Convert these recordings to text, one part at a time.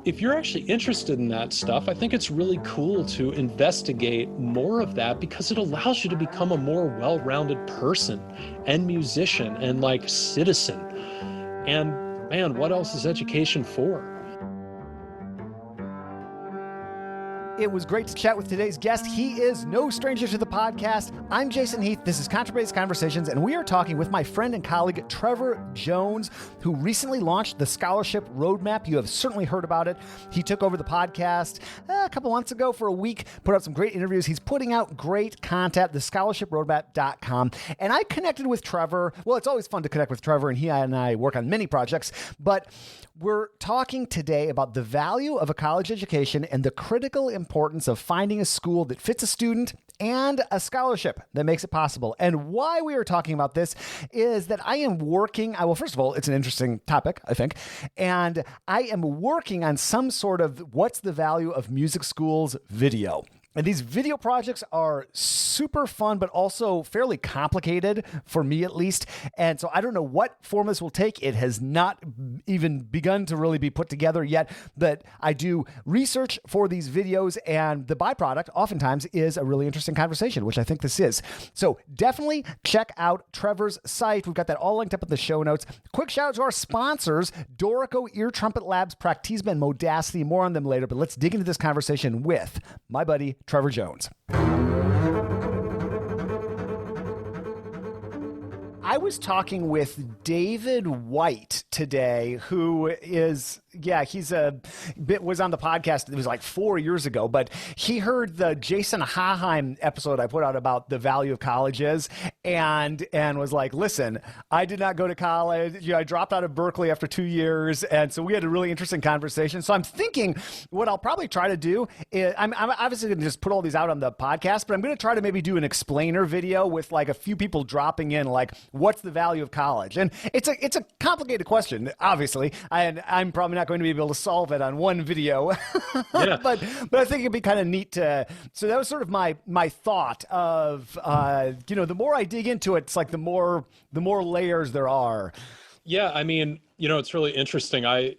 if you're actually interested in that stuff, I think it's really cool to investigate more of that because it allows you to become a more well-rounded person and musician and like citizen. And man, what else is education for? It was great to chat with today's guest. He is no stranger to the podcast. I'm Jason Heath. This is Contrabass Conversations, and we are talking with my friend and colleague, Trevor Jones, who recently launched the Scholarship Roadmap. You have certainly heard about it. He took over the podcast a couple months ago for a week, put out some great interviews. He's putting out great content, thescholarship.roadmap.com. And I connected with Trevor. Well, it's always fun to connect with Trevor, and he and I work on many projects, but we're talking today about the value of a college education and the critical importance of finding a school that fits a student and a scholarship that makes it possible. And why we are talking about this is that I am working, well, first of all, it's an interesting topic, I think, and I am working on some sort of what's the value of music schools video. And these video projects are super fun, but also fairly complicated for me at least. And so I don't know what form this will take. It has not even begun to really be put together yet, but I do research for these videos, and the byproduct oftentimes is a really interesting conversation, which I think this is. So definitely check out Trevor's site. We've got that all linked up in the show notes. Quick shout out to our sponsors, Dorico, Ear Trumpet Labs, Practisma, and Modacity. More on them later, but let's dig into this conversation with my buddy, Trevor Jones. I was talking with David White today, who is, was on the podcast. It was like 4 years ago, but he heard the Jason Haheim episode I put out about the value of colleges and was like, listen, I did not go to college. I dropped out of Berkeley after 2 years. And so we had a really interesting conversation. So I'm thinking what I'll probably try to do is I'm obviously going to just put all these out on the podcast, but I'm going to try to maybe do an explainer video with like a few people dropping in, like, what's the value of college? And it's a complicated question, obviously, and I'm probably not going to be able to solve it on one video. Yeah. but I think it'd be kind of neat to. So that was sort of my thought of the more I dig into it, it's like the more layers there are. Yeah, I mean, it's really interesting. I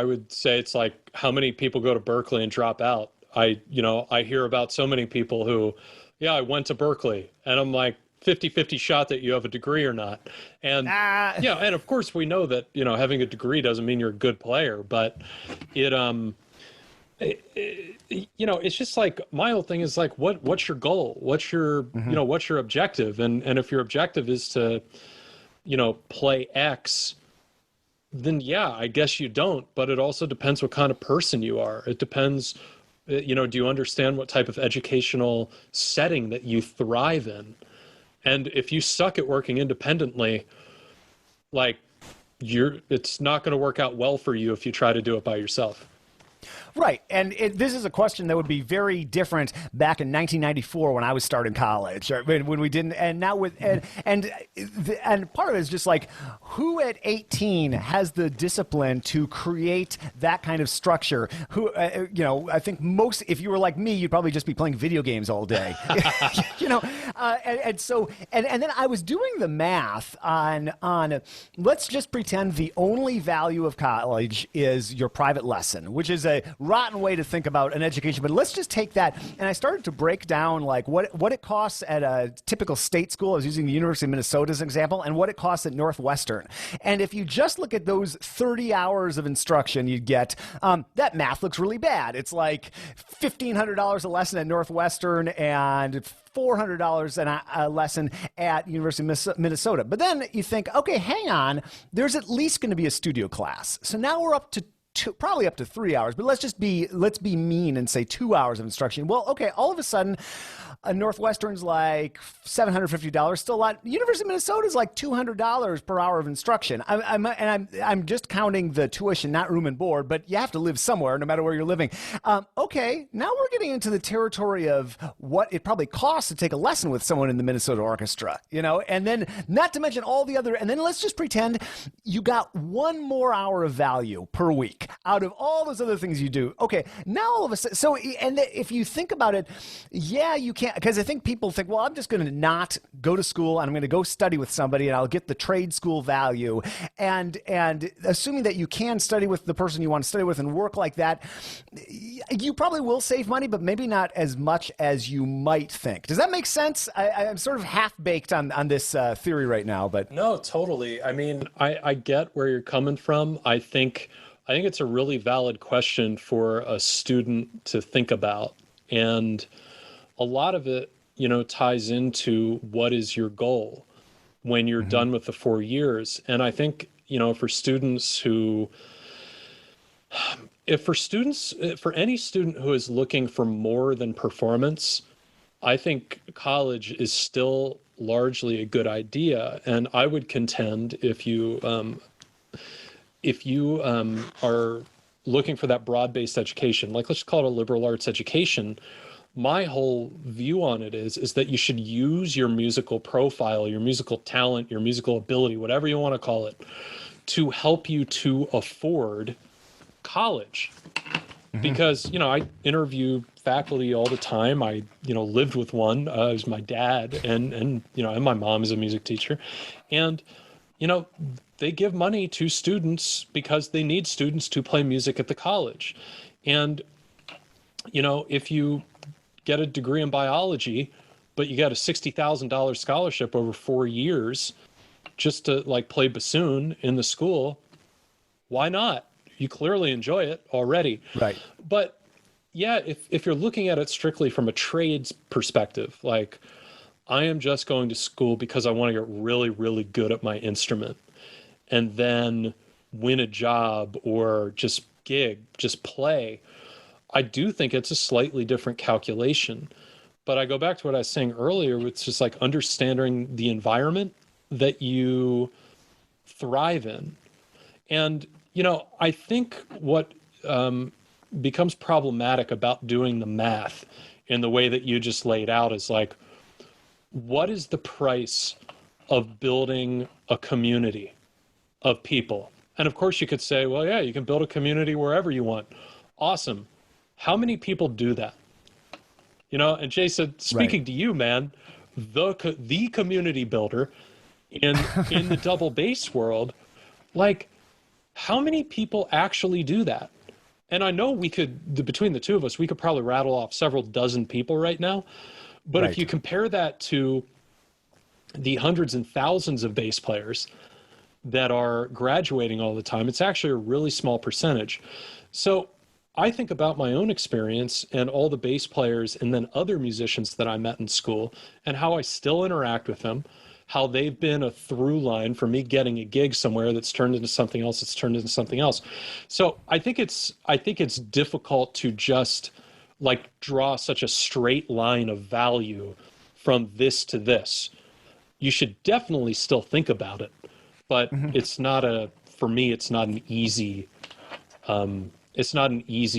would say it's like how many people go to Berkeley and drop out. I hear about so many people who, I went to Berkeley, and I'm like, 50-50 shot that you have a degree or not. And and of course we know that, having a degree doesn't mean you're a good player, but it's just like, my whole thing is like, what's your goal? What's your, what's your objective? And if your objective is to, play X, then I guess you don't, but it also depends what kind of person you are. It depends, do you understand what type of educational setting that you thrive in? And if you suck at working independently, like it's not going to work out well for you if you try to do it by yourself. Right. And this is a question that would be very different back in 1994 when I was starting college, or when we didn't. And now and part of it is just like, who at 18 has the discipline to create that kind of structure? Who, I think most, if you were like me, you'd probably just be playing video games all day, and then I was doing the math on let's just pretend the only value of college is your private lesson, which is a rotten way to think about an education, but let's just take that. And I started to break down like what it costs at a typical state school. I was using the University of Minnesota as an example, and what it costs at Northwestern. And if you just look at those 30 hours of instruction you get, that math looks really bad. It's like $1,500 a lesson at Northwestern and $400 a lesson at University of Minnesota. But then you think, okay, hang on, there's at least going to be a studio class. So now we're up to probably up to 3 hours, but let's be mean and say 2 hours of instruction. Well, okay, all of a sudden, Northwestern's like $750, still a lot. University of Minnesota is like $200 per hour of instruction. I'm just counting the tuition, not room and board, but you have to live somewhere, no matter where you're living. Okay, now we're getting into the territory of what it probably costs to take a lesson with someone in the Minnesota Orchestra, and then not to mention all the other. And then let's just pretend you got one more hour of value per week out of all those other things you do. Okay, now all of a sudden, and if you think about it, you can't can't, because I think people think, well, I'm just going to not go to school and I'm going to go study with somebody and I'll get the trade school value. And assuming that you can study with the person you want to study with and work like that, you probably will save money, but maybe not as much as you might think. Does that make sense? I'm sort of half-baked on this theory right now, but... No, totally. I mean, I get where you're coming from. I think it's a really valid question for a student to think about. And a lot of it, ties into what is your goal when you're done with the 4 years. And I think, for students who... For any student who is looking for more than performance, I think college is still largely a good idea. And I would contend if you are looking for that broad-based education, like let's call it a liberal arts education, my whole view on it is that you should use your musical profile, your musical talent, your musical ability, whatever you want to call it, to help you to afford college. Because, I interview faculty all the time. I, lived with one, it was my dad, and my mom is a music teacher. And, they give money to students because they need students to play music at the college. And, if you get a degree in biology, but you got a $60,000 scholarship over 4 years just to play bassoon in the school, why not? You clearly enjoy it already. Right. But yeah, if you're looking at it strictly from a trades perspective, like I am just going to school because I want to get really, really good at my instrument and then win a job or just gig, just play, I do think it's a slightly different calculation. But I go back to what I was saying earlier, which is understanding the environment that you thrive in. And I think what becomes problematic about doing the math in the way that you just laid out is what is the price of building a community of people? And of course you could say, well, yeah, you can build a community wherever you want. Awesome. How many people do that? And Jason, speaking to you, man, the community builder in the double bass world, how many people actually do that? And I know between the two of us, we could probably rattle off several dozen people right now. But if you compare that to the hundreds and thousands of bass players that are graduating all the time, it's actually a really small percentage. So I think about my own experience and all the bass players and then other musicians that I met in school and how I still interact with them, how they've been a through line for me getting a gig somewhere that's turned into something else, that's turned into something else. So I think it's difficult to just draw such a straight line of value from this to this. You should definitely still think about it, but for me, it's not an easy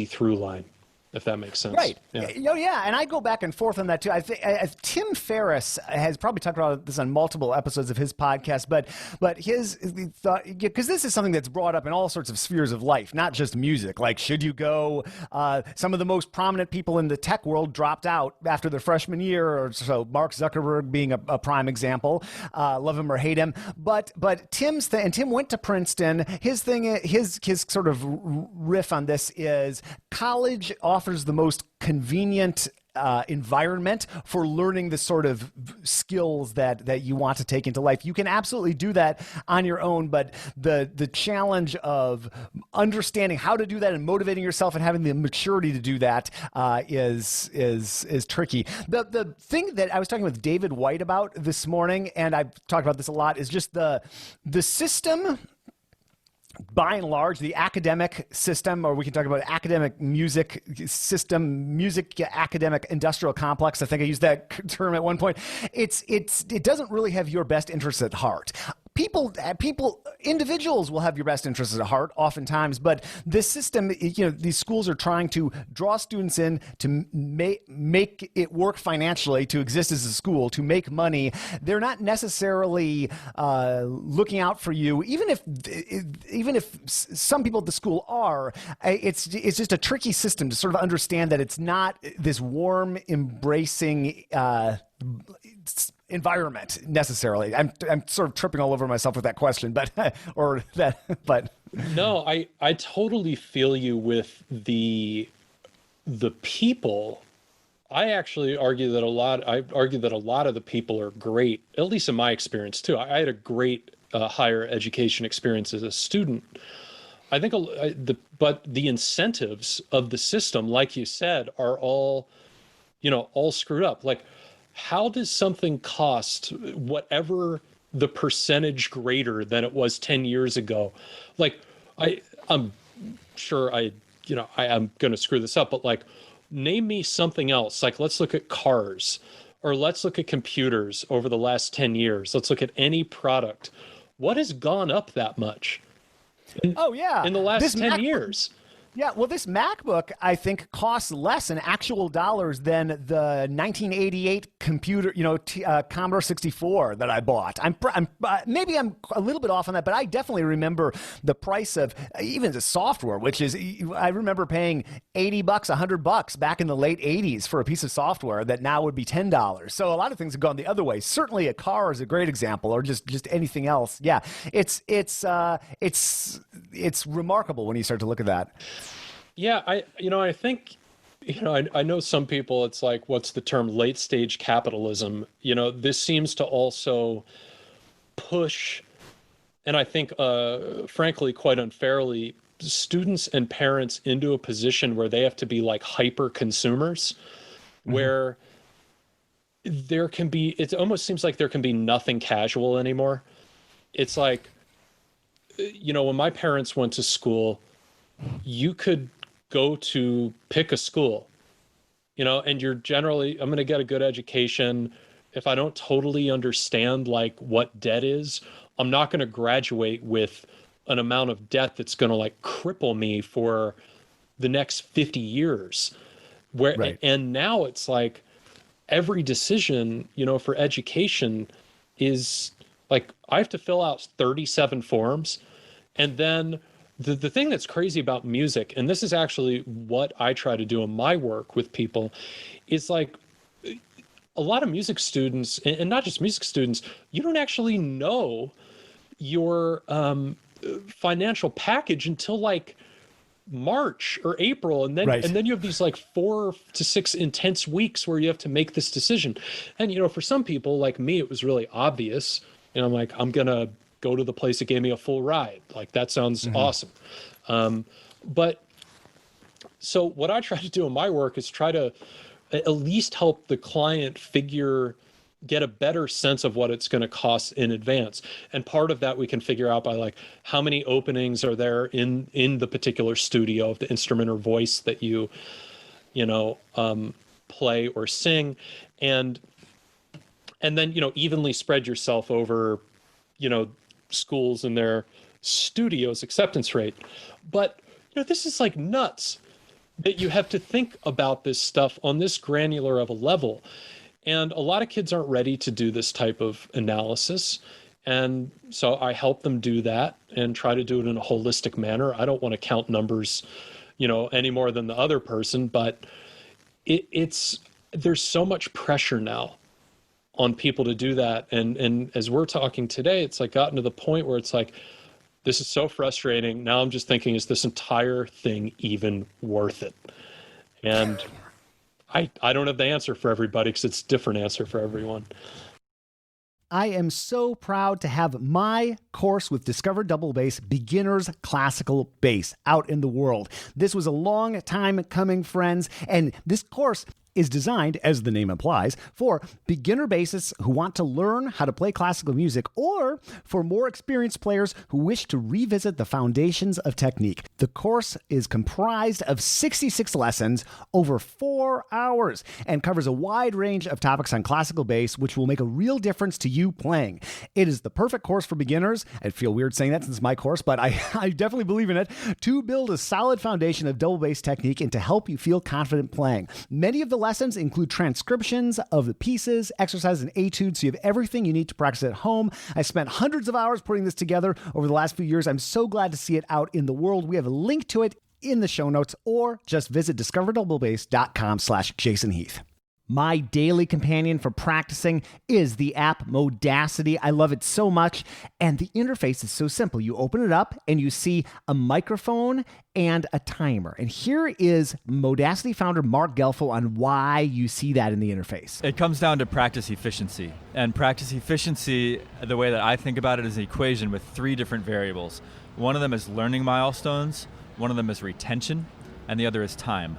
through line, if that makes sense. Right. Yeah. And I go back and forth on that too. I think Tim Ferriss has probably talked about this on multiple episodes of his podcast, but his thought, because this is something that's brought up in all sorts of spheres of life, not just music. Should you go? Some of the most prominent people in the tech world dropped out after their freshman year or so. Mark Zuckerberg being a prime example. Love him or hate him, but Tim's thing, and Tim went to Princeton. His thing, his sort of riff on this is college offers the most convenient environment for learning the sort of skills that you want to take into life. You can absolutely do that on your own, but the challenge of understanding how to do that and motivating yourself and having the maturity to do that is tricky. The thing that I was talking with David White about this morning, and I've talked about this a lot, is just the system. By and large, the academic system, or we can talk about academic music system, music academic industrial complex. I think I used that term at one point. It doesn't really have your best interests at heart. individuals will have your best interests at heart oftentimes, but this system, these schools are trying to draw students in to make it work financially, to exist as a school, to make money. They're not necessarily looking out for you, even if some people at the school are. It's just a tricky system to sort of understand that it's not this warm, embracing environment necessarily. I'm sort of tripping all over myself with that question, but no, I totally feel you with the people. I actually argue that a lot of the people are great, at least in my experience too. I had a great higher education experience as a student. I think but the incentives of the system, like you said, are all screwed up. Like, how does something cost whatever the percentage greater than it was 10 years ago? Like, I'm sure I'm going to screw this up, but like, name me something else. Like, let's look at cars, or let's look at computers over the last 10 years. Let's look at any product. What has gone up that much? In the last 10 years. Yeah, well, this MacBook, I think, costs less in actual dollars than the 1988 computer, Commodore 64 that I bought. Maybe I'm a little bit off on that, but I definitely remember the price of even the software, which is, I remember paying $80, $100 back in the late 80s for a piece of software that now would be $10. So a lot of things have gone the other way. Certainly a car is a great example, or just anything else. Yeah, it's remarkable when you start to look at that. Yeah, I think, I know some people, it's like, what's the term, late stage capitalism? This seems to also push, and I think, frankly, quite unfairly, students and parents into a position where they have to be like hyper consumers, where it almost seems like there can be nothing casual anymore. It's like, when my parents went to school, you could go to pick a school, and you're generally, I'm going to get a good education. If I don't totally understand like what debt is, I'm not going to graduate with an amount of debt that's going to like cripple me for the next 50 years. Right. And now it's like every decision, for education is like, I have to fill out 37 forms. And then the thing that's crazy about music, and this is actually what I try to do in my work with people, is like a lot of music students, and not just music students, you don't actually know your financial package until like March or April, and then Right. and then you have these like 4 to 6 intense weeks where you have to make this decision. And for some people like me, it was really obvious. I'm like, I'm gonna go to the place that gave me a full ride. Like, that sounds awesome. But so what I try to do in my work is try to at least help the client get a better sense of what it's going to cost in advance. And part of that we can figure out by like, how many openings are there in the particular studio of the instrument or voice that you play or sing. And then, evenly spread yourself over, schools and their studios acceptance rate. But this is like nuts that you have to think about this stuff on this granular of a level. And a lot of kids aren't ready to do this type of analysis. And so I help them do that and try to do it in a holistic manner. I don't want to count numbers, any more than the other person, but there's so much pressure now on people to do that. And as we're talking today, it's like gotten to the point where it's like, this is so frustrating. Now I'm just thinking, is this entire thing even worth it? And I don't have the answer for everybody, because it's a different answer for everyone. I am so proud to have my course with Discover Double Bass, Beginner's Classical Bass, out in the world. This was a long time coming, friends, and this course is designed, as the name implies, for beginner bassists who want to learn how to play classical music or for more experienced players who wish to revisit the foundations of technique. The course is comprised of 66 lessons over 4 hours and covers a wide range of topics on classical bass, which will make a real difference to you playing. It is the perfect course for beginners. I feel weird saying that since it's my course, but I definitely believe in it, to build a solid foundation of double bass technique and to help you feel confident playing. Many of the lessons include transcriptions of the pieces, exercises, and etudes, so you have everything you need to practice at home. I spent hundreds of hours putting this together over the last few years. I'm so glad to see it out in the world. We have a link to it in the show notes, or just visit discoverdoublebass.com/Jason Heath. My daily companion for practicing is the app Modacity. I love it so much, and the interface is so simple. You open it up, and you see a microphone and a timer. And here is Modacity founder Mark Gelfo on why you see that in the interface. It comes down to practice efficiency. And practice efficiency, the way that I think about it, is an equation with 3 different variables. One of them is learning milestones, one of them is retention, and the other is time.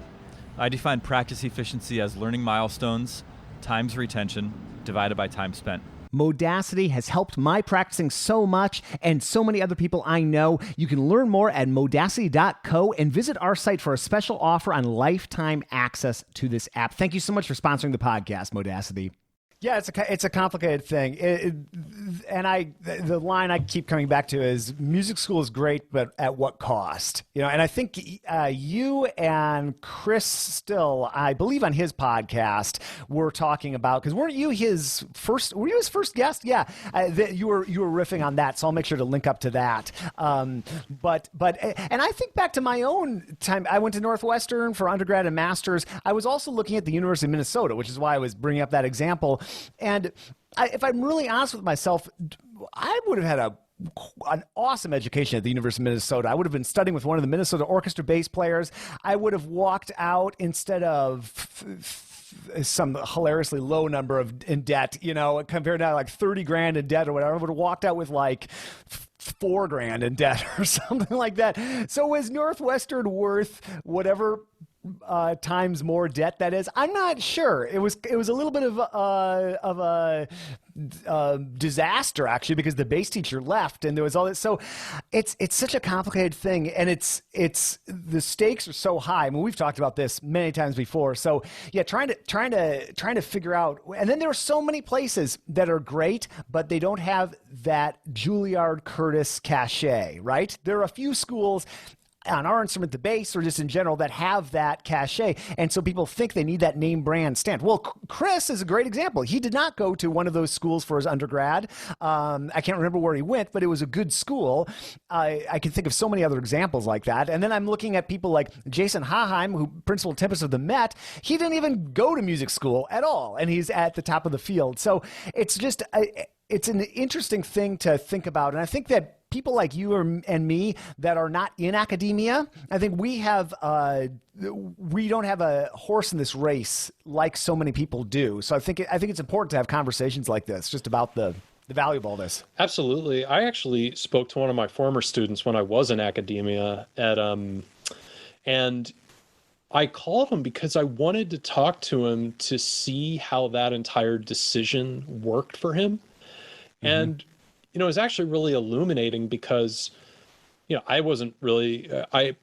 I define practice efficiency as learning milestones times retention divided by time spent. Modacity has helped my practicing so much, and so many other people I know. You can learn more at modacity.co and visit our site for a special offer on lifetime access to this app. Thank you so much for sponsoring the podcast, Modacity. Yeah, it's a complicated thing, the line I keep coming back to is music school is great, but at what cost? And I think you and Chris Still, I believe on his podcast, were talking about, because weren't you his first guest? Yeah, you were riffing on that, so I'll make sure to link up to that. But I think back to my own time. I went to Northwestern for undergrad and master's. I was also looking at the University of Minnesota, which is why I was bringing up that example. And if I'm really honest with myself, I would have had an awesome education at the University of Minnesota. I would have been studying with one of the Minnesota orchestra bass players. I would have walked out instead of some hilariously low number in debt, compared to like 30 grand in debt or whatever. I would have walked out with like $4 grand in debt or something like that. So was Northwestern worth whatever times more debt that is? I'm not sure. It was a little bit of a disaster, actually, because the bass teacher left and there was all this. So it's such a complicated thing, and it's the stakes are so high. I mean, we've talked about this many times before. So yeah, trying to figure out, and then there are so many places that are great, but they don't have that Juilliard Curtis cachet, right? There are a few schools on our instrument, the bass, or just in general, that have that cachet. And so people think they need that name brand stamp. Well, Chris is a great example. He did not go to one of those schools for his undergrad. I can't remember where he went, but it was a good school. I can think of so many other examples like that. And then I'm looking at people like Jason Haheim, who principal tempest of the Met. He didn't even go to music school at all, and he's at the top of the field. So it's just, it's an interesting thing to think about. And I think that people like you and me that are not in academia, I think we don't have a horse in this race like so many people do. So I think it's important to have conversations like this, just about the value of all this. Absolutely. I actually spoke to one of my former students when I was in academia and I called him because I wanted to talk to him to see how that entire decision worked for him. Mm-hmm. And it was actually really illuminating because, I wasn't really, I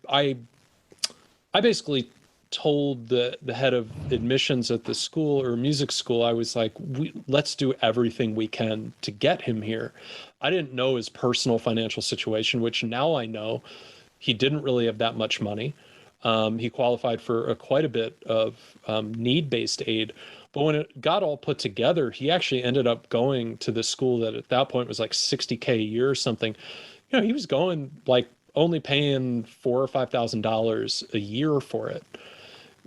basically told the head of admissions at the school or music school, I was like, let's do everything we can to get him here. I didn't know his personal financial situation, which now I know. He didn't really have that much money. He qualified for quite a bit of need-based aid. But when it got all put together, he actually ended up going to the school that at that point was like $60K a year or something. He was going like only paying $4,000 or $5,000 a year for it.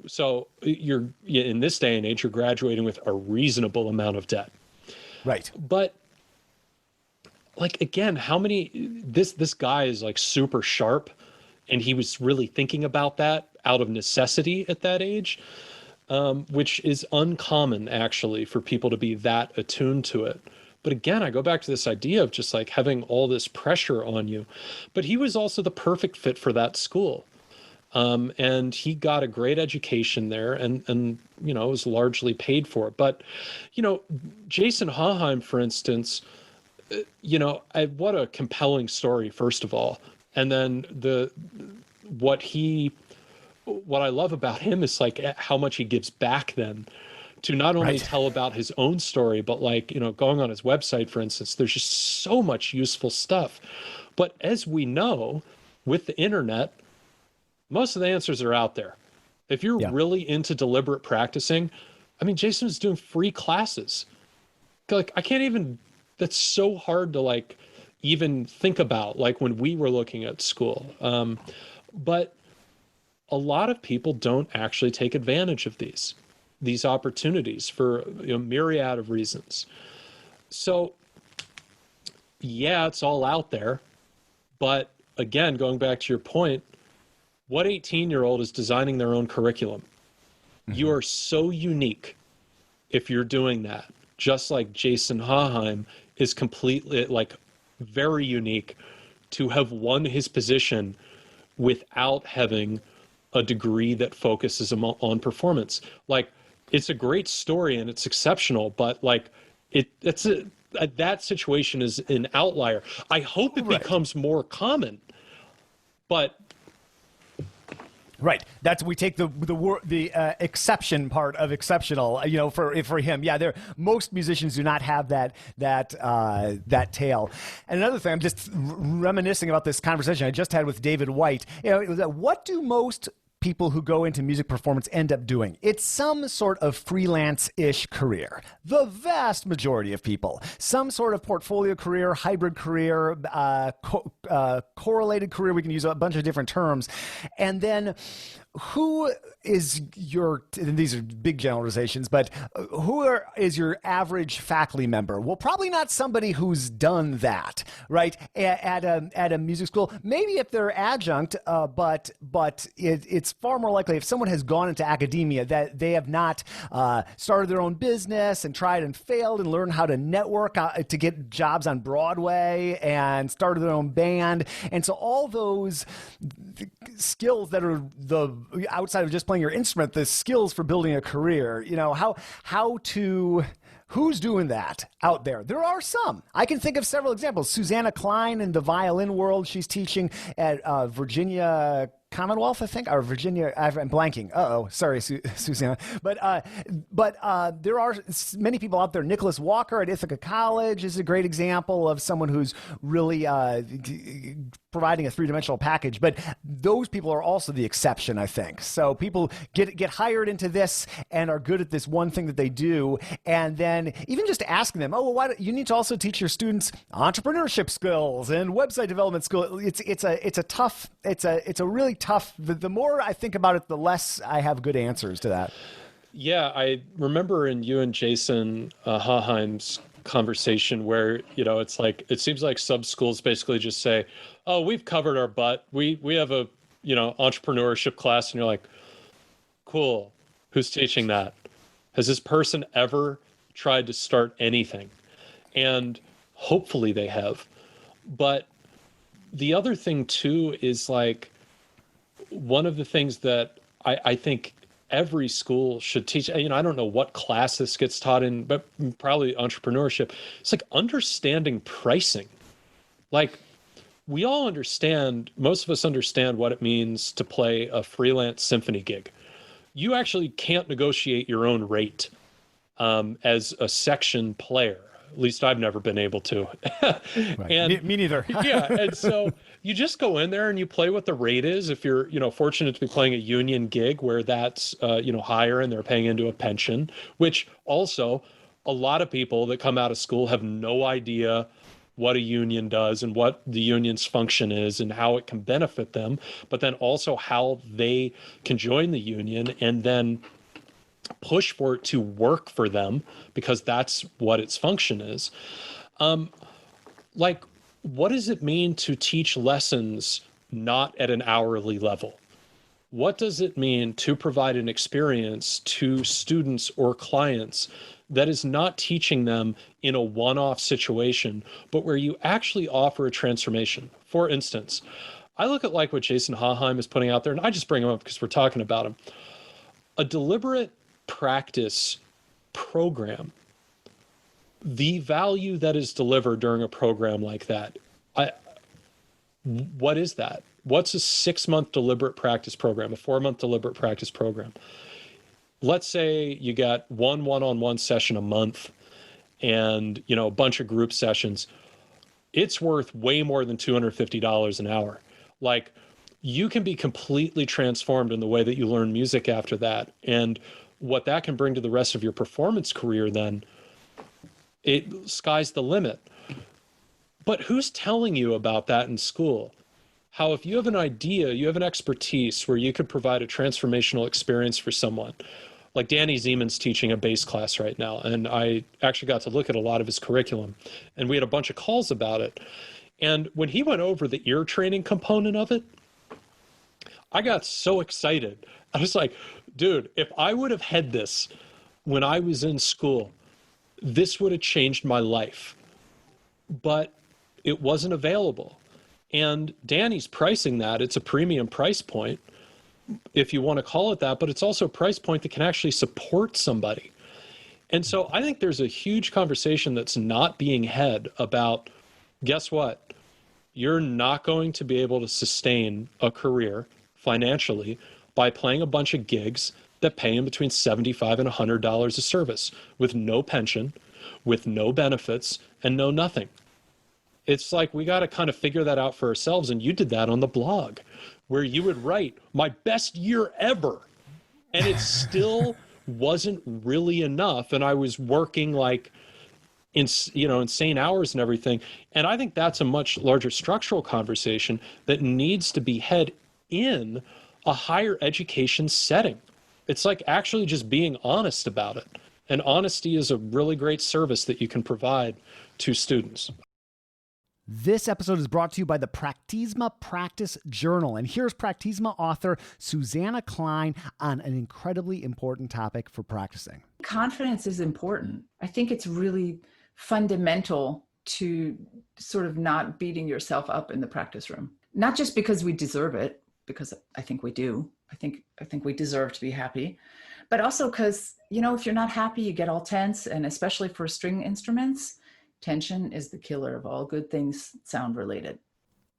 So you're in this day and age, you're graduating with a reasonable amount of debt. Right. But like, again, this guy is like super sharp, and he was really thinking about that out of necessity at that age. Which is uncommon, actually, for people to be that attuned to it. But again, I go back to this idea of just like having all this pressure on you. But he was also the perfect fit for that school. And he got a great education there and was largely paid for it. But, Jason Haheim, for instance, what a compelling story, first of all. And then what I love about him is like how much he gives back then to not only tell about his own story, but going on his website, for instance, there's just so much useful stuff. But as we know, with the internet, most of the answers are out there. If you're really into deliberate practicing, Jason was doing free classes. I can't even, that's so hard to even think about, when we were looking at school. But a lot of people don't actually take advantage of these opportunities for a myriad of reasons. So yeah, it's all out there. But again, going back to your point, what 18-year-old is designing their own curriculum? Mm-hmm. You are so unique if you're doing that. Just like Jason Haheim is completely very unique to have won his position without having a degree that focuses on performance. It's a great story and it's exceptional, but that situation is an outlier. I hope it becomes more common, but right. We take the exception part of exceptional. For him, most musicians do not have that tail. And another thing, I'm just reminiscing about this conversation I just had with David White. What do most people who go into music performance end up doing? It's some sort of freelance-ish career. The vast majority of people. Some sort of portfolio career, hybrid career, correlated career. We can use a bunch of different terms. And then who is and these are big generalizations, but is your average faculty member? Well, probably not somebody who's done that, right? At a music school. Maybe if they're adjunct, but it's far more likely if someone has gone into academia that they have not started their own business and tried and failed and learned how to network to get jobs on Broadway and started their own band. And so all those skills that are outside of just playing your instrument, the skills for building a career, who's doing that out there? There are some. I can think of several examples. Susanna Klein in the violin world, she's teaching at Virginia Commonwealth, I think, or Virginia. I'm blanking. Sorry, Susanna. But there are many people out there. Nicholas Walker at Ithaca College is a great example of someone who's really providing a three-dimensional package. But those people are also the exception, I think. So people get hired into this and are good at this one thing that they do, and then even just asking them, why don't you need to also teach your students entrepreneurship skills and website development skills? It's a really tough. The more I think about it, the less I have good answers to that. Yeah, I remember in you and Jason Haheim's conversation where, it's it seems like sub schools basically just say, we've covered our butt. We have a, entrepreneurship class. And you're like, cool. Who's teaching that? Has this person ever tried to start anything? And hopefully they have. But the other thing too is one of the things that I think every school should teach, I don't know what class this gets taught in, but probably entrepreneurship. It's understanding pricing. We all understand, most of us understand what it means to play a freelance symphony gig. You actually can't negotiate your own rate as a section player. At least I've never been able to. Right. And me neither. Yeah. And so you just go in there and you play what the rate is. If you're, fortunate to be playing a union gig where that's, higher and they're paying into a pension, which also a lot of people that come out of school have no idea what a union does and what the union's function is and how it can benefit them, but then also how they can join the union and then push for it to work for them because that's what its function is. What does it mean to teach lessons not at an hourly level? What does it mean to provide an experience to students or clients that is not teaching them in a one-off situation, but where you actually offer a transformation? For instance, I look at like what Jason Haheim is putting out there, and I just bring him up because we're talking about him. A deliberate practice program, the value that is delivered during a program like that, what is that? What's a 6-month deliberate practice program, a 4-month deliberate practice program? Let's say you got one-on-one session a month and, a bunch of group sessions. It's worth way more than $250 an hour. Like, you can be completely transformed in the way that you learn music after that. And what that can bring to the rest of your performance career, then sky's the limit. But who's telling you about that in school? How if you have an idea, you have an expertise where you could provide a transformational experience for someone. Like Danny Zeman's teaching a bass class right now, and I actually got to look at a lot of his curriculum, and we had a bunch of calls about it. And when he went over the ear training component of it, I got so excited. I was like, dude, if I would have had this when I was in school, this would have changed my life. But it wasn't available. And Danny's pricing that. It's a premium price point, if you want to call it that, but it's also a price point that can actually support somebody. And so I think there's a huge conversation that's not being had about, guess what? You're not going to be able to sustain a career financially by playing a bunch of gigs that pay in between $75 and $100 a service with no pension, with no benefits, and no nothing. It's like we got to kind of figure that out for ourselves. And you did that on the blog, where you would write my best year ever. And it still wasn't really enough. And I was working like insane hours and everything. And I think that's a much larger structural conversation that needs to be had in a higher education setting. It's like actually just being honest about it. And honesty is a really great service that you can provide to students. This episode is brought to you by the Practisma Practice Journal. And here's Practisma author Susanna Klein on an incredibly important topic for practicing. Confidence is important. I think it's really fundamental to sort of not beating yourself up in the practice room. Not just because we deserve it, because I think we do. I think we deserve to be happy. But also because, if you're not happy, you get all tense. And especially for string instruments, tension is the killer of all good things sound related.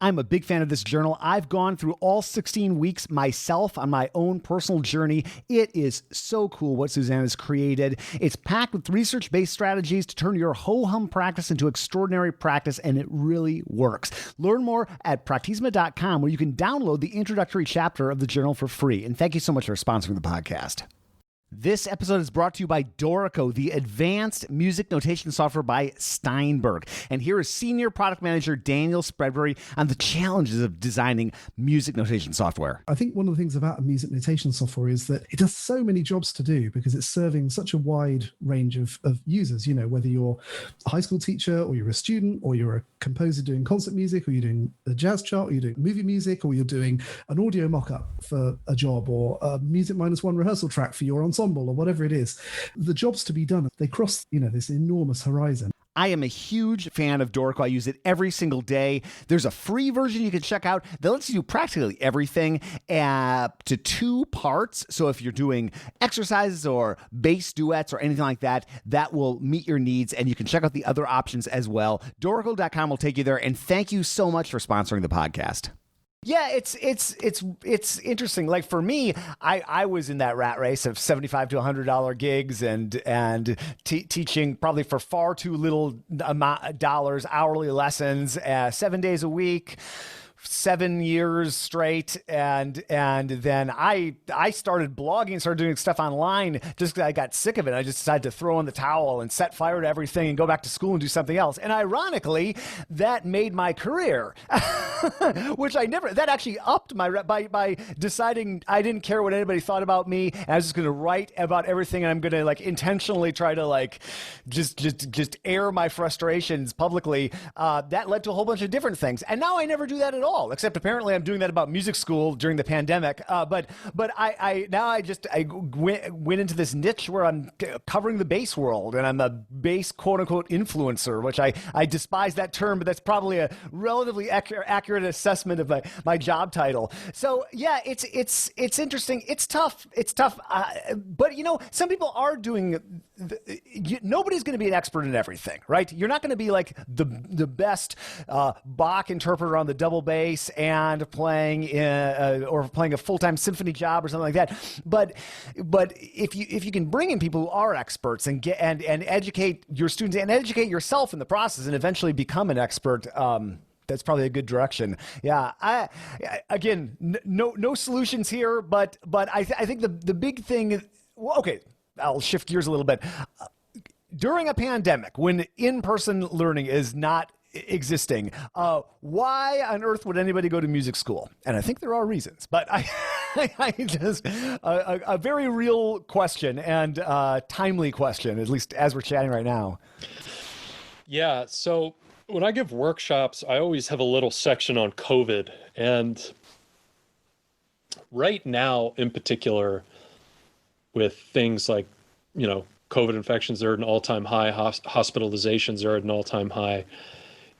I'm a big fan of this journal. I've gone through all 16 weeks myself on my own personal journey. It is so cool what Susanna's created. It's packed with research-based strategies to turn your ho-hum practice into extraordinary practice, and it really works. Learn more at Practisma.com, where you can download the introductory chapter of the journal for free. And thank you so much for sponsoring the podcast. This episode is brought to you by Dorico, the advanced music notation software by Steinberg. And here is Senior Product Manager Daniel Spreadbury on the challenges of designing music notation software. I think one of the things about a music notation software is that it has so many jobs to do because it's serving such a wide range of users. Whether you're a high school teacher or you're a student or you're a composer doing concert music or you're doing a jazz chart or you're doing movie music or you're doing an audio mock-up for a job or a music -1 rehearsal track for your ensemble or whatever it is. The jobs to be done, they cross, this enormous horizon. I am a huge fan of Dorico. I use it every single day. There's a free version you can check out that lets you do practically everything to 2 parts. So if you're doing exercises or bass duets or anything like that, that will meet your needs. And you can check out the other options as well. Dorico.com will take you there. And thank you so much for sponsoring the podcast. Yeah, it's interesting. Like for me, I was in that rat race of $75 to $100 gigs and teaching probably for far too little dollars, hourly lessons, 7 days a week, 7 years straight, and then I started blogging, started doing stuff online just because I got sick of it. I just decided to throw in the towel and set fire to everything and go back to school and do something else. And ironically, that made my career, which that actually upped my by deciding I didn't care what anybody thought about me. And I was just going to write about everything, and I'm going to intentionally try to just air my frustrations publicly. That led to a whole bunch of different things, and now I never do that at all. Except apparently I'm doing that about music school during the pandemic. But I went into this niche where I'm covering the bass world, and I'm a bass quote unquote influencer, which I despise that term, but that's probably a relatively accurate accurate assessment of my job title. So yeah, it's interesting. It's tough. But some people are doing. Nobody's going to be an expert in everything, right? You're not going to be like the best Bach interpreter on the double bass and playing a full-time symphony job or something like that. But if you can bring in people who are experts and educate your students and educate yourself in the process and eventually become an expert, that's probably a good direction. Yeah. Again, no solutions here, but I think the big thing. Well, okay, I'll shift gears a little bit. During a pandemic, when in-person learning is not existing, why on earth would anybody go to music school? And I think there are reasons, but I just a very real question and timely question, at least as we're chatting right now. Yeah. So when I give workshops, I always have a little section on COVID. And right now, in particular, with things like, COVID infections are at an all-time high, hospitalizations are at an all-time high.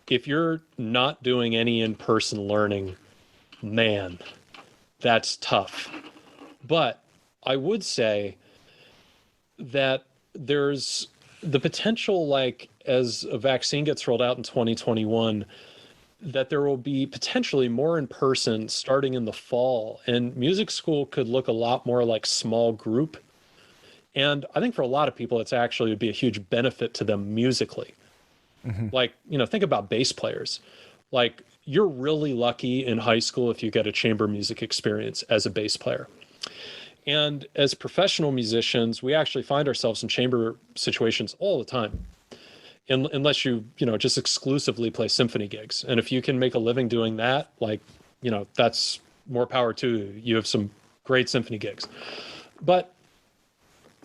If you're not doing any in-person learning, man, that's tough. But I would say that there's the potential, like as a vaccine gets rolled out in 2021, that there will be potentially more in person starting in the fall, and music school could look a lot more like small group. And I think for a lot of people, it's actually would be a huge benefit to them musically. Mm-hmm. Like, think about bass players. Like, you're really lucky in high school if you get a chamber music experience as a bass player. And as professional musicians, we actually find ourselves in chamber situations all the time. Unless you just exclusively play symphony gigs. And if you can make a living doing that, that's more power to you. You have some great symphony gigs. But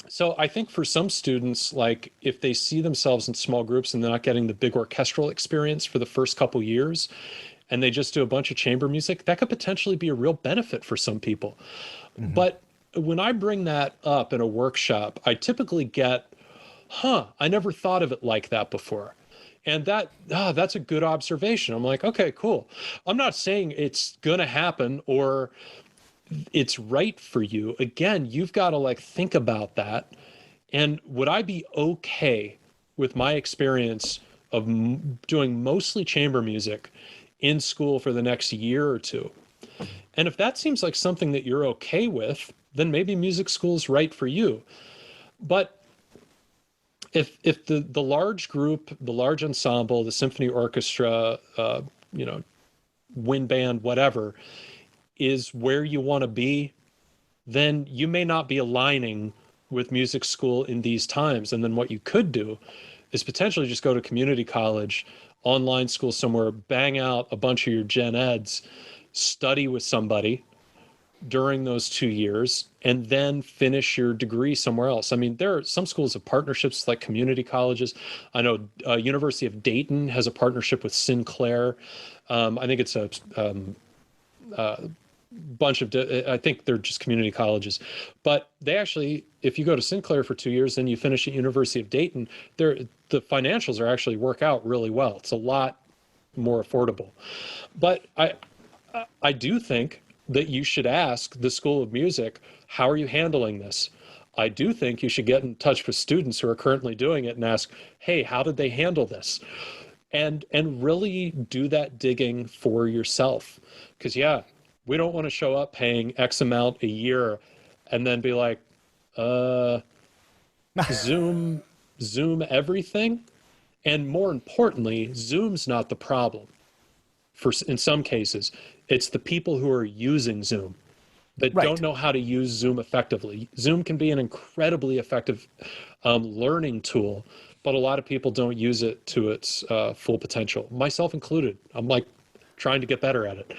so I think for some students, like if they see themselves in small groups and they're not getting the big orchestral experience for the first couple years, and they just do a bunch of chamber music, that could potentially be a real benefit for some people. Mm-hmm. But when I bring that up in a workshop, I typically get, I never thought of it like that before. And that's a good observation. I'm like, okay, cool. I'm not saying it's going to happen or it's right for you. Again, you've got to think about that. And would I be okay with my experience of doing mostly chamber music in school for the next year or two? And if that seems like something that you're okay with, then maybe music school is right for you. But if the large group, the large ensemble, the symphony orchestra, wind band, whatever, is where you want to be, then you may not be aligning with music school in these times. And then what you could do is potentially just go to community college, online school somewhere, bang out a bunch of your gen eds, study with somebody during those 2 years, and then finish your degree somewhere else. I mean, there are some schools have partnerships like community colleges. I know University of Dayton has a partnership with Sinclair. I think it's a bunch of, I think they're just community colleges, but they actually, if you go to Sinclair for 2 years, then you finish at University of Dayton, the financials are actually work out really well. It's a lot more affordable. But I do think that you should ask the School of Music, how are you handling this? I do think you should get in touch with students who are currently doing it and ask, hey, how did they handle this? And really do that digging for yourself. Because we don't want to show up paying X amount a year and then be like, Zoom everything. And more importantly, Zoom's not the problem. In some cases, it's the people who are using Zoom that don't know how to use Zoom effectively. Zoom can be an incredibly effective learning tool, but a lot of people don't use it to its full potential, myself included. I'm trying to get better at it.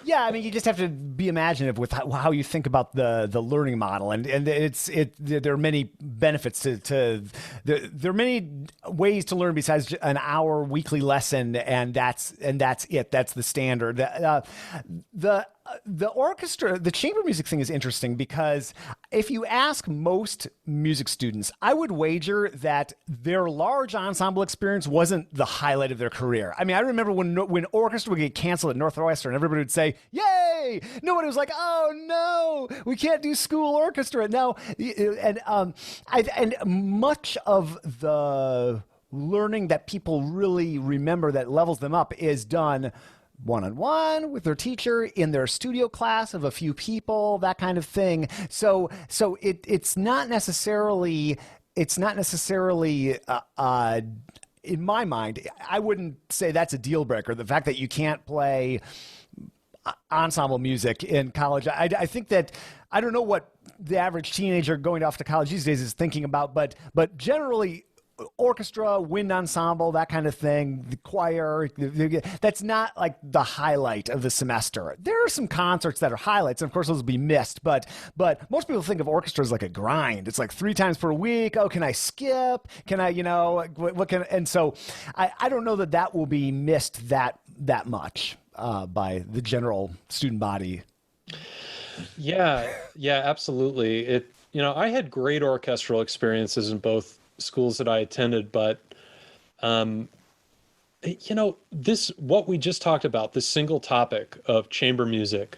Yeah, I mean, you just have to be imaginative with how you think about the learning model, and there are many benefits to there are many ways to learn besides an hour weekly lesson, and that's it. That's the standard. The orchestra, the chamber music thing is interesting because If you ask most music students, I would wager that their large ensemble experience wasn't the highlight of their career. I mean, I remember when orchestra would get canceled at Northwestern, everybody would say, "Yay!" Nobody was like, "Oh no, we can't do school orchestra now." And much of the learning that people really remember that levels them up is done one-on-one with their teacher in their studio class of a few people, that kind of thing. So it's not necessarily in my mind, I wouldn't say that's a deal breaker. The fact that you can't play ensemble music in college, I think that, I don't know what the average teenager going off to college these days is thinking about, but generally, orchestra, wind ensemble, that kind of thing, the choir, that's not like the highlight of the semester. There are some concerts that are highlights, and of course those will be missed, but most people think of orchestra as like a grind. It's like 3 times per week. Oh, can I skip? Can I, what can, and so I don't know that will be missed that much by the general student body. Yeah, absolutely. I had great orchestral experiences in both schools that I attended, but what we just talked about, this single topic of chamber music,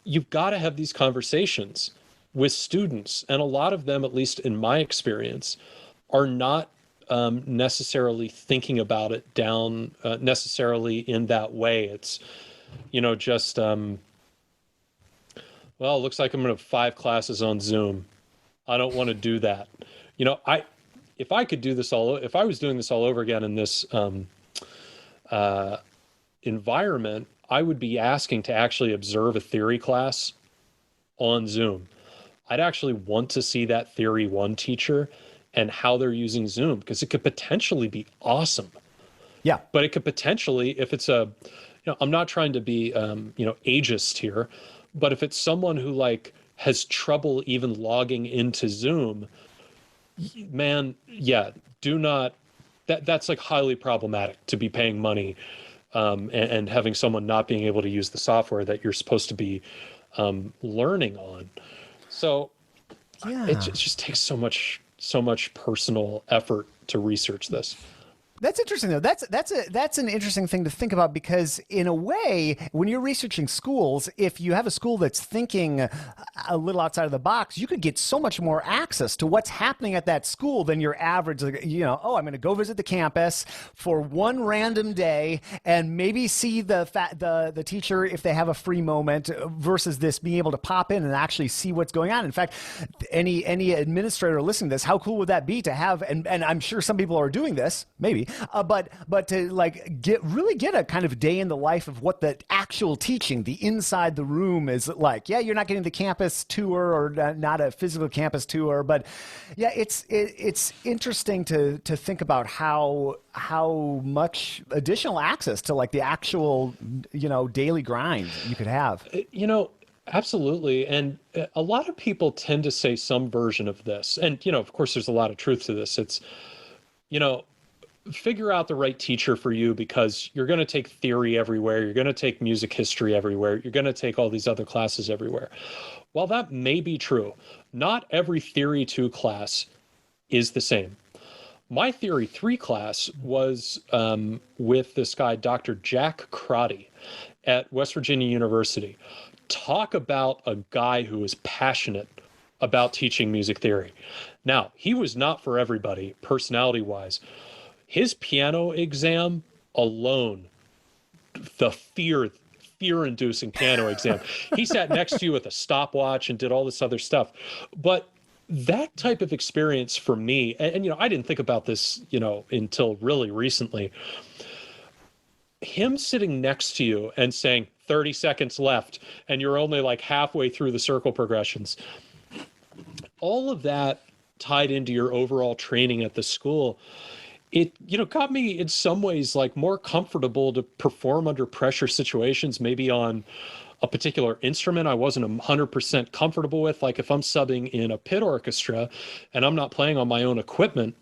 you've got to have these conversations with students, and a lot of them, at least in my experience, are not necessarily thinking about it down necessarily in that way. It's just well, it looks like I'm going to have 5 classes on Zoom. I don't want to do that. If I could do this if I was doing this all over again in this environment, I would be asking to actually observe a theory class on Zoom. I'd actually want to see that theory 1 teacher and how they're using Zoom, because it could potentially be awesome. Yeah. But it could potentially, if it's I'm not trying to be, ageist here, but if it's someone who has trouble even logging into Zoom, man, yeah, that's highly problematic to be paying money and having someone not being able to use the software that you're supposed to be learning on. So yeah, it just takes so much personal effort to research this. That's interesting, though. That's an interesting thing to think about, because in a way, when you're researching schools, if you have a school that's thinking a little outside of the box, you could get so much more access to what's happening at that school than your average. I'm going to go visit the campus for one random day and maybe see the teacher if they have a free moment, versus this being able to pop in and actually see what's going on. In fact, any administrator listening to this, how cool would that be to have? And I'm sure some people are doing this, maybe. But to get a kind of day in the life of what the actual teaching, the inside the room is like. Yeah, you're not getting the campus tour, or not a physical campus tour, but yeah, it's interesting to think about how much additional access to the actual daily grind you could have. Absolutely. And a lot of people tend to say some version of this, and of course there's a lot of truth to this. It's figure out the right teacher for you, because you're going to take theory everywhere. You're going to take music history everywhere. You're going to take all these other classes everywhere. While that may be true, not every Theory 2 class is the same. My Theory 3 class was with this guy, Dr. Jack Crotty at West Virginia University. Talk about a guy who is passionate about teaching music theory. Now, he was not for everybody, personality-wise. His piano exam alone, the fear-inducing piano exam, he sat next to you with a stopwatch and did all this other stuff. But that type of experience for me, and I didn't think about this, until really recently, him sitting next to you and saying 30 seconds left, and you're only halfway through the circle progressions, all of that tied into your overall training at the school, it got me in some ways more comfortable to perform under pressure situations, maybe on a particular instrument I wasn't 100% comfortable with. If I'm subbing in a pit orchestra and I'm not playing on my own equipment,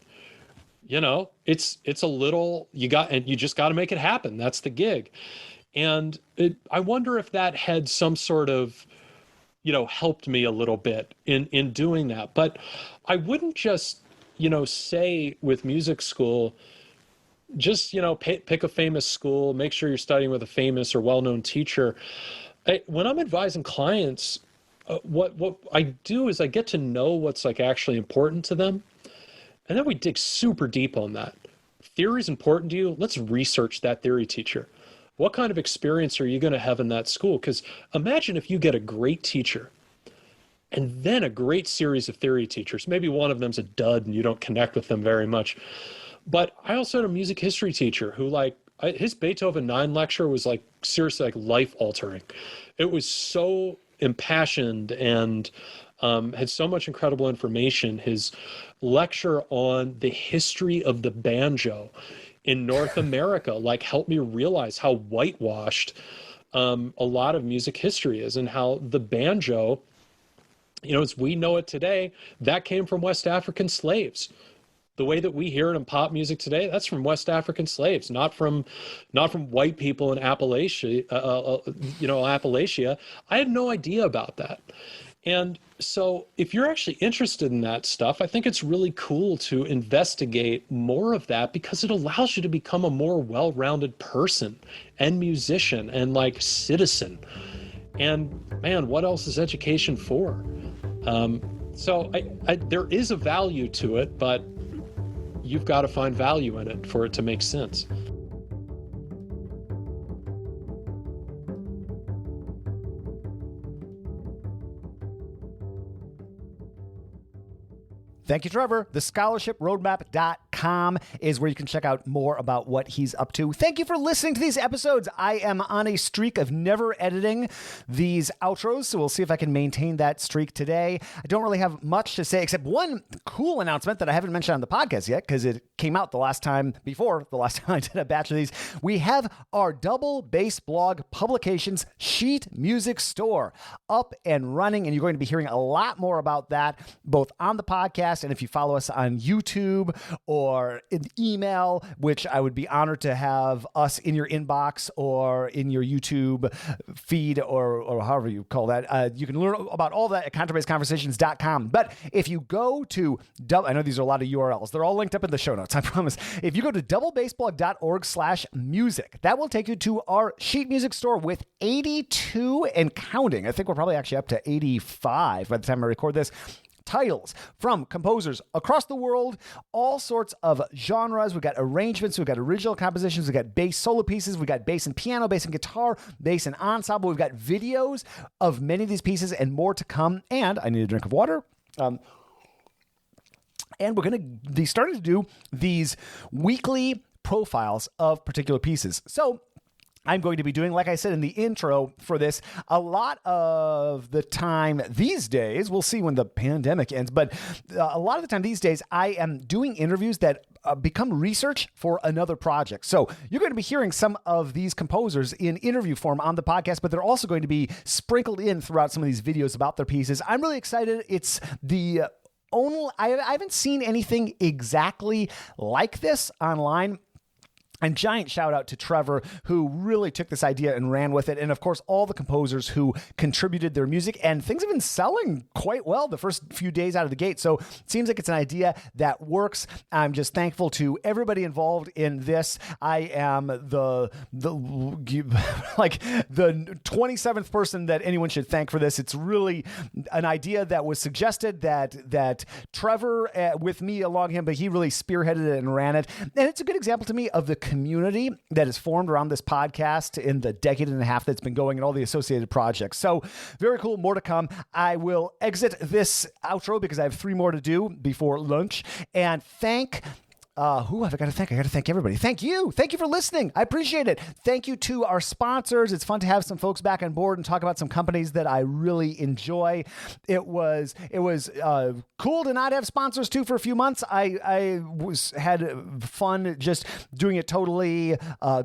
it's a little, you just got to make it happen. That's the gig. And I wonder if that had some sort of, helped me a little bit in doing that. But I wouldn't just, say with music school, just, pick a famous school, make sure you're studying with a famous or well-known teacher. When I'm advising clients, what I do is I get to know what's like actually important to them. And then we dig super deep on that. Theory is important to you. Let's research that theory teacher. What kind of experience are you going to have in that school? Because imagine if you get a great teacher and then a great series of theory teachers. Maybe one of them's a dud and you don't connect with them very much. But I also had a music history teacher who his Beethoven 9 lecture was like seriously like life altering. It was so impassioned and had so much incredible information. His lecture on the history of the banjo in North America, helped me realize how whitewashed a lot of music history is, and how the banjo, as we know it today, that came from West African slaves. The way that we hear it in pop music today, that's from West African slaves, not from white people in Appalachia. Appalachia. I had no idea about that. And so if you're actually interested in that stuff, I think it's really cool to investigate more of that, because it allows you to become a more well-rounded person and musician and citizen. And man, what else is education for? So there is a value to it, but you've got to find value in it for it to make sense. Thank you, Trevor. The scholarshiproadmap.com is where you can check out more about what he's up to. Thank you for listening to these episodes. I am on a streak of never editing these outros, so we'll see if I can maintain that streak today. I don't really have much to say except one cool announcement that I haven't mentioned on the podcast yet, because it came out the last time I did a batch of these. We have our Double Bass Blog Publications sheet music store up and running, and you're going to be hearing a lot more about that both on the podcast and if you follow us on YouTube or in email, which I would be honored to have us in your inbox or in your YouTube feed or however you call that. You can learn about all that at contrabassconversations.com. But if you go to, I know these are a lot of URLs. They're all linked up in the show notes, I promise. If you go to doublebassblog.org/music, that will take you to our sheet music store with 82 and counting. I think we're probably actually up to 85 by the time I record this. Titles from composers across the world, all sorts of genres. We've got arrangements, we've got original compositions, we've got bass solo pieces, we've got bass and piano, bass and guitar, bass and ensemble. We've got videos of many of these pieces and more to come. And I need a drink of water. And we're going to be starting to do these weekly profiles of particular pieces. So I'm going to be doing, like I said in the intro for this, a lot of the time these days, we'll see when the pandemic ends, but a lot of the time these days, I am doing interviews that become research for another project. So you're going to be hearing some of these composers in interview form on the podcast, but they're also going to be sprinkled in throughout some of these videos about their pieces. I'm really excited. It's the only, I haven't seen anything exactly like this online. And giant shout out to Trevor, who really took this idea and ran with it. And of course, all the composers who contributed their music, and things have been selling quite well the first few days out of the gate. So it seems like it's an idea that works. I'm just thankful to everybody involved in this. I am the 27th person that anyone should thank for this. It's really an idea that was suggested that Trevor with me along him, but he really spearheaded it and ran it. And it's a good example to me of the community that has formed around this podcast in the decade and a half that's been going and all the associated projects. So very cool. More to come. I will exit this outro because I have 3 more to do before lunch, and thank who have I got to thank? I got to thank everybody. Thank you. Thank you for listening. I appreciate it. Thank you to our sponsors. It's fun to have some folks back on board and talk about some companies that I really enjoy. It was cool to not have sponsors too for a few months. I had fun just doing it totally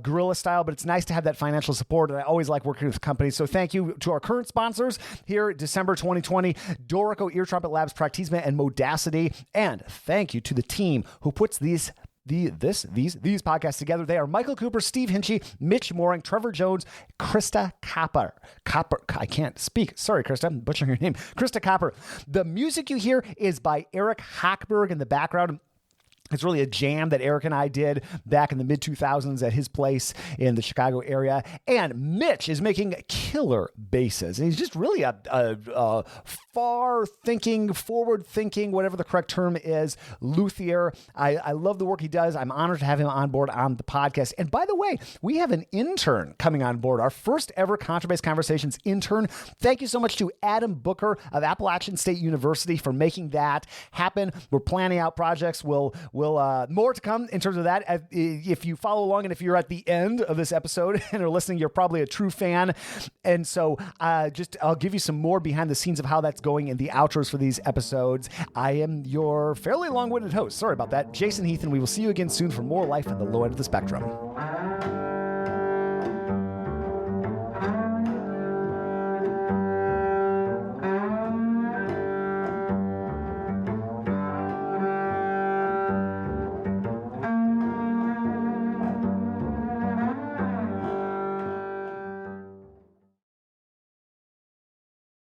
guerrilla style, but it's nice to have that financial support. And I always like working with companies. So thank you to our current sponsors here, December 2020, Dorico, Ear Trumpet Labs, Practisma, and Modacity. And thank you to the team who puts these these podcasts together. They are Michael Cooper, Steve Hinchy, Mitch Mooring, Trevor Jones, Krista Copper. I can't speak. Sorry, Krista. I'm butchering your name. Krista Copper. The music you hear is by Eric Hochberg in the background. It's really a jam that Eric and I did back in the mid-2000s at his place in the Chicago area. And Mitch is making killer basses. And he's just really a far-thinking, forward-thinking, whatever the correct term is, luthier. I love the work he does. I'm honored to have him on board on the podcast. And by the way, we have an intern coming on board, our first ever Contrabass Conversations intern. Thank you so much to Adam Booker of Appalachian State University for making that happen. We're planning out projects. We'll more to come in terms of that. If you follow along and if you're at the end of this episode and are listening, you're probably a true fan. And so I'll give you some more behind the scenes of how that's going in the outros for these episodes. I am your fairly long-winded host. Sorry about that. Jason Heath, and we will see you again soon for more life at the low end of the spectrum.